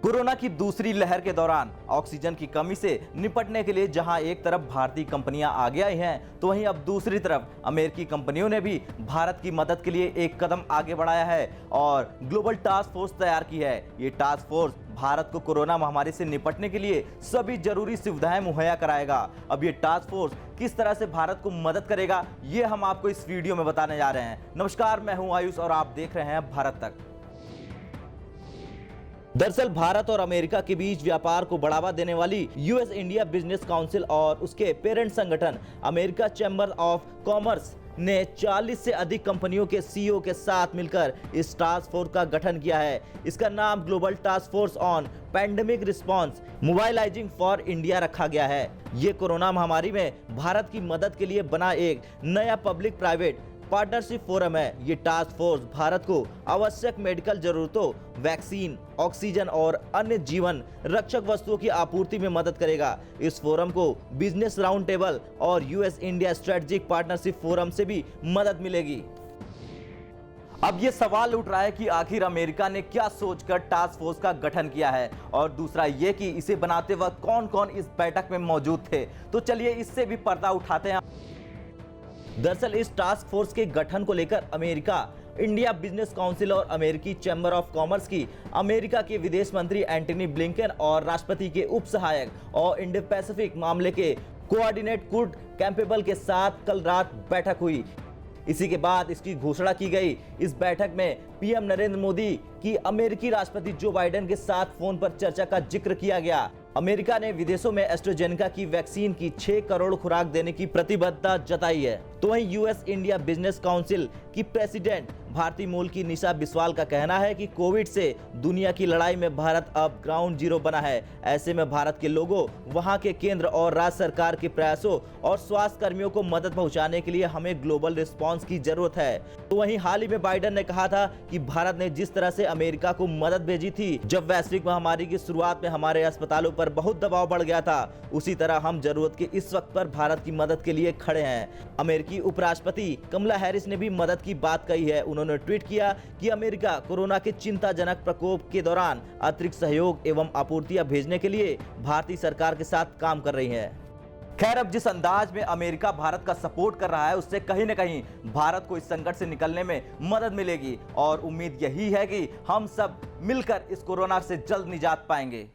Corona की दूसरी लहर के दौरान ऑक्सीजन की कमी से निपटने के लिए जहां एक तरफ भारतीय कंपनियां आगे आई हैं, तो वहीं अब दूसरी तरफ अमेरिकी कंपनियों ने भी भारत की मदद के लिए एक कदम आगे बढ़ाया है और ग्लोबल टास्क फोर्स तैयार की है। ये टास्क फोर्स भारत को कोरोना महामारी से निपटने के लिए सभी जरूरी सुविधाएं मुहैया कराएगा। अब ये टास्क फोर्स किस तरह से भारत को मदद करेगा, ये हम आपको इस वीडियो में बताने जा रहे हैं। नमस्कार, मैं हूं आयुष और आप देख रहे हैं भारत तक। दरअसल भारत और अमेरिका के बीच व्यापार को बढ़ावा देने वाली यूएस इंडिया बिजनेस काउंसिल और उसके पेरेंट संगठन अमेरिका चैम्बर ऑफ कॉमर्स ने 40 से अधिक कंपनियों के सीईओ के साथ मिलकर इस टास्क फोर्स का गठन किया है। इसका नाम global task force on pandemic response mobilising for India रखा गया है। ये कोरोना महामारी में भारत की मदद के लिए बना एक नया पब्लिक प्राइवेट पार्टनरशिप फोरम है। ये टास्क फोर्स भारत को आवश्यक मेडिकल जरूरतों, वैक्सीन, ऑक्सीजन और अन्य जीवन रक्षक वस्तुओं की आपूर्ति में मदद करेगा। इस फोरम को बिजनेस राउंड टेबल और US India strategic partnership forum से भी मदद मिलेगी। अब ये सवाल उठ रहा है कि आखिर अमेरिका ने क्या सोचकर टास्क फोर्स का गठन किया है, और दूसरा ये कि इसे बनाते वक्त कौन कौन इस बैठक में मौजूद थे। तो चलिए इससे भी पर्दा उठाते हैं। दरअसल इस टास्क फोर्स के गठन को लेकर अमेरिका इंडिया बिजनेस काउंसिल और अमेरिकी चैम्बर ऑफ कॉमर्स की अमेरिका के विदेश मंत्री एंटनी ब्लिंकन और राष्ट्रपति के उप सहायक और इंडो पैसिफिक मामले के कोऑर्डिनेट कुर्ट कैंपेबल के साथ कल रात बैठक हुई। इसी के बाद इसकी घोषणा की गई। इस बैठक में पीएम नरेंद्र मोदी की अमेरिकी राष्ट्रपति जो बाइडेन के साथ फोन पर चर्चा का जिक्र किया गया। अमेरिका ने विदेशों में एस्ट्राजेनेका की वैक्सीन की 6 करोड़ खुराक देने की प्रतिबद्धता जताई है। तो वहीं यूएस इंडिया बिजनेस काउंसिल की प्रेसिडेंट भारतीय मूल की निशा बिस्वाल का कहना है कि कोविड से दुनिया की लड़ाई में भारत अब ग्राउंड जीरो बना है। ऐसे में भारत के लोगों, वहां के केंद्र और राज्य सरकार के प्रयासों और स्वास्थ्य कर्मियों को मदद पहुंचाने के लिए हमें ग्लोबल रिस्पांस की जरूरत है। तो वहीं हाल ही में बाइडेन ने कहा था कि भारत ने जिस तरह से अमेरिका को मदद भेजी थी जब वैश्विक महामारी की शुरुआत में हमारे अस्पतालों पर बहुत दबाव बढ़ गया था, उसी तरह हम जरूरत के इस वक्त पर भारत की मदद के लिए खड़े हैं। अमेरिकी उपराष्ट्रपति कमला हैरिस ने भी मदद की बात कही है। उन्होंने ट्वीट किया कि अमेरिका कोरोना के चिंताजनक प्रकोप के दौरान अतिरिक्त सहयोग एवं आपूर्तियां भेजने के लिए भारतीय सरकार के साथ काम कर रही है। खैर, अब जिस अंदाज में अमेरिका भारत का सपोर्ट कर रहा है, उससे कहीं न कहीं भारत को इस संकट से निकलने में मदद मिलेगी और उम्मीद यही है कि हम सब मिलकर इस कोरोना से जल्द निजात पाएंगे।